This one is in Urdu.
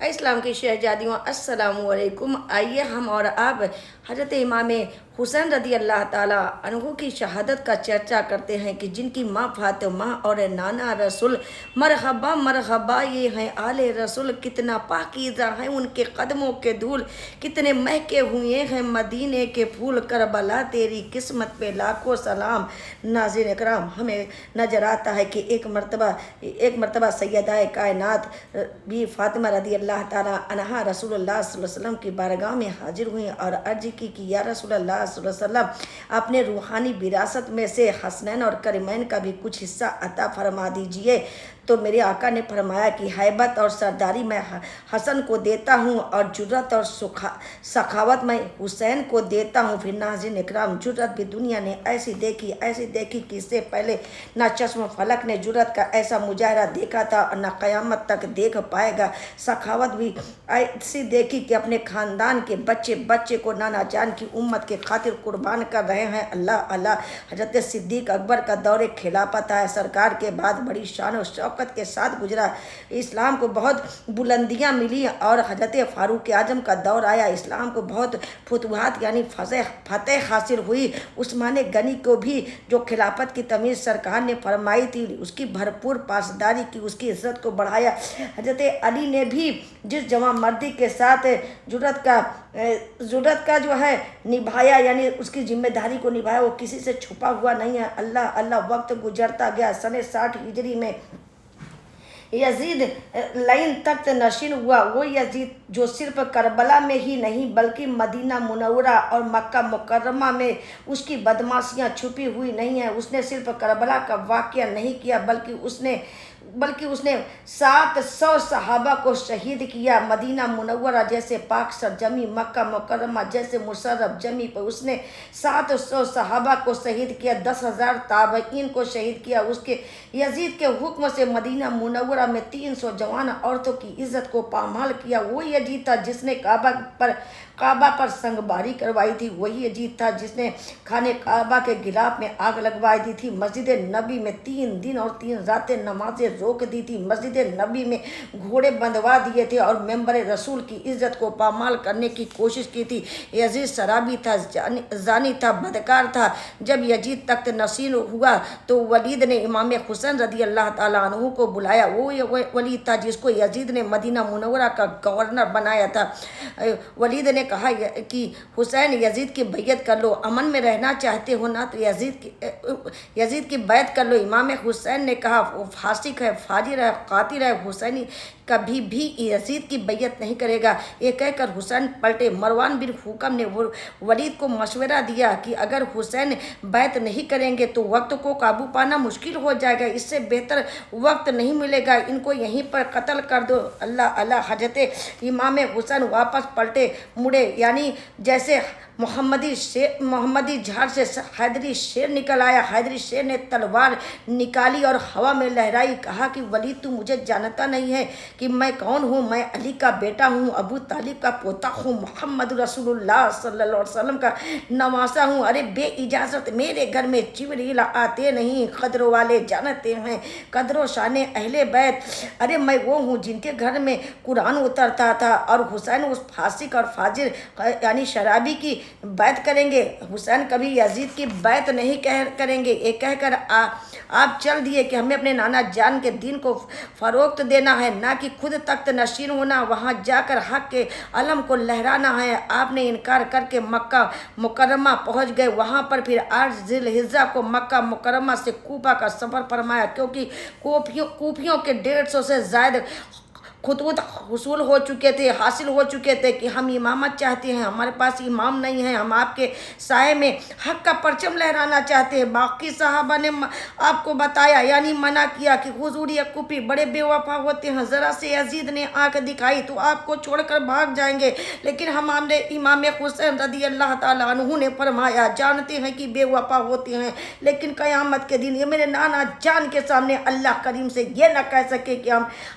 اسلام کی شہزادیوں السلام علیکم۔ آئیے ہم اور آپ حضرت امام حسین رضی اللہ تعالیٰ عنہ کی شہادت کا چرچا کرتے ہیں کہ جن کی ماں فاطمہ اور نانا رسول مرحبا مرحبا یہ ہیں آل رسول، کتنا پاکیزہ ہیں ان کے قدموں کے دھول، کتنے مہکے ہوئے ہیں مدینے کے پھول، کربلا تیری قسمت پہ لاکھوں سلام۔ ناظرین اکرام، ہمیں نظر آتا ہے کہ ایک مرتبہ سیدہ کائنات بی فاطمہ رضی اللہ تعالیٰ عنہا رسول اللہ صلی اللہ علیہ وسلم کی بارگاہ میں حاضر ہوئیں اور عرض کی کہ یا رسول اللہ صلی اللہ علیہ وسلم، اپنے روحانی وراثت میں سے حسنین اور کریمین کا بھی کچھ حصہ عطا فرما دیجئے۔ تو میرے آقا نے فرمایا کہ ہیبت اور سرداری میں حسن کو دیتا ہوں اور جرت اور سخاوت میں حسین کو دیتا ہوں۔ پھر ناظرین اکرام، جرت بھی دنیا نے ایسی دیکھی کہ اس سے پہلے نہ چشم فلک نے جرت کا ایسا مظاہرہ دیکھا تھا اور نہ قیامت تک دیکھ پائے گا۔ سخاوت بھی ایسی دیکھی کہ اپنے خاندان کے بچے کو نانا جان کی امت کے خاطر قربان کر رہے ہیں۔ اللہ اللہ، حضرت صدیق اکبر کا دور خلافت ہے سرکار کے بعد بڑی شان و شوقت کے ساتھ گزرا، اسلام کو بہت بلندیاں ملی اور حضرت فاروق اعظم کا دور آیا، اسلام کو بہت فتوحات یعنی فتح حاصل ہوئی۔ عثمان غنی کو بھی جو خلافت کی تمیز سرکار نے فرمائی تھی اس کی بھرپور پاسداری کی، اس کی عزت کو بڑھایا۔ حضرت علی نے بھی جس جوان مردی کے ساتھ جرت کا جو ہے نبھایا، یعنی اس کی ذمہ داری کو نبھایا، وہ کسی سے چھپا ہوا نہیں ہے۔ اللہ اللہ، وقت گزرتا گیا، سن 60 ہجری میں یزید لعین تخت نشین ہوا۔ وہ یزید جو صرف کربلا میں ہی نہیں بلکہ مدینہ منورہ اور مکہ مکرمہ میں اس کی بدمعاشیاں چھپی ہوئی نہیں ہیں۔ اس نے صرف کربلا کا واقعہ نہیں کیا بلکہ اس نے 700 صحابہ کو شہید کیا۔ مدینہ منورہ جیسے پاک سرزمین، مکہ مکرمہ جیسے مشرف زمین پر اس نے 700 صحابہ کو شہید کیا، 10,000 تابعین کو شہید کیا۔ اس کے یزید کے حکم سے مدینہ منورہ میں 300 جوان عورتوں کی عزت کو پامال کیا۔ وہی یزید تھا جس نے کعبہ پر سنگ باری کروائی تھی، وہی یزید تھا جس نے خانہ کعبہ کے غلاف میں آگ لگوائی دی تھی، مسجد نبی میں 3 دن اور 3 راتیں نمازیں روک دی تھی، مسجد نبی میں گھوڑے بندھوا دیے تھے اور ممبر رسول کی عزت کو پامال کرنے کی کوشش کی تھی۔ یزید شرابی تھا، زانی تھا، بدکار تھا۔ جب یزید تخت نشین ہوا تو ولید نے امام حسین رضی اللہ تعالیٰ عنہ کو بلایا۔ وہ ولید تھا جس کو یزید نے مدینہ منورہ کا گورنر بنایا تھا۔ ولید نے کہا کہ حسین، یزید کی بیعت کر لو، امن میں رہنا چاہتے ہو نا تو یزید کی بیعت کر لو۔ امام حسین نے کہا وہ فاسق ہے، فاجر ہے، قاتل ہے، حسین کبھی بھی یزید کی بیعت نہیں کرے گا۔ یہ کہہ کر حسین پلٹے۔ مروان بن حکم نے ولید کو مشورہ دیا کہ اگر حسین بیعت نہیں کریں گے تو وقت کو قابو پانا مشکل ہو جائے گا، اس سے بہتر وقت نہیں ملے گا، ان کو یہیں پر قتل کر دو۔ اللہ اللہ، حضرت امام حسین واپس پلٹے مڑے، یعنی جیسے محمدی جھاڑ سے حیدری شیر نکل آیا۔ حیدری شیر نے تلوار نکالی اور ہوا میں لہرائی، کہا کہ ولید تو مجھے جانتا نہیں ہے کہ میں کون ہوں، میں علی کا بیٹا ہوں، ابو طالب کا پوتا ہوں، محمد رسول اللہ صلی اللہ علیہ وسلم کا نواسا ہوں۔ ارے بے اجازت میرے گھر میں جبریل آتے نہیں، قدر والے جانتے ہیں قدر و شان اہل بیت۔ ارے میں وہ ہوں جن کے گھر میں قرآن اترتا تھا اور حسین اس فاسق اور فاجر یعنی شرابی کی بیعت کریں گے، حسین کبھی یزید کی بیعت نہیں کریں گے۔ یہ کہہ کر آپ چل دیے کہ ہمیں اپنے نانا جان کے دین کو فروغ دینا ہے، نہ کہ خود تخت نشین ہونا، وہاں جا کر حق کے علم کو لہرانا ہے۔ آپ نے انکار کر کے مکہ مکرمہ پہنچ گئے۔ وہاں پر پھر 8 ذی الحجہ کو مکہ مکرمہ سے کوفہ کا سفر فرمایا، کیونکہ کوفیوں کے 150 سے زائد خطوط حاصل ہو چکے تھے کہ ہم امامت چاہتے ہیں، ہمارے پاس امام نہیں ہے، ہم آپ کے سائے میں حق کا پرچم لہرانا چاہتے ہیں۔ باقی صحابہ نے آپ کو بتایا یعنی منع کیا کہ حضور یہ کوفی بڑے بے وفا ہوتے ہیں، ذرا سے یزید نے آنکھ دکھائی تو آپ کو چھوڑ کر بھاگ جائیں گے، لیکن ہمارے امام حسین رضی اللہ تعالیٰ عنہ نے فرمایا جانتے ہیں کہ بے وفا ہوتے ہیں، لیکن قیامت کے دن یہ میرے نانا جان کے سامنے اللہ کریم سے یہ نہ کہہ سکے کہ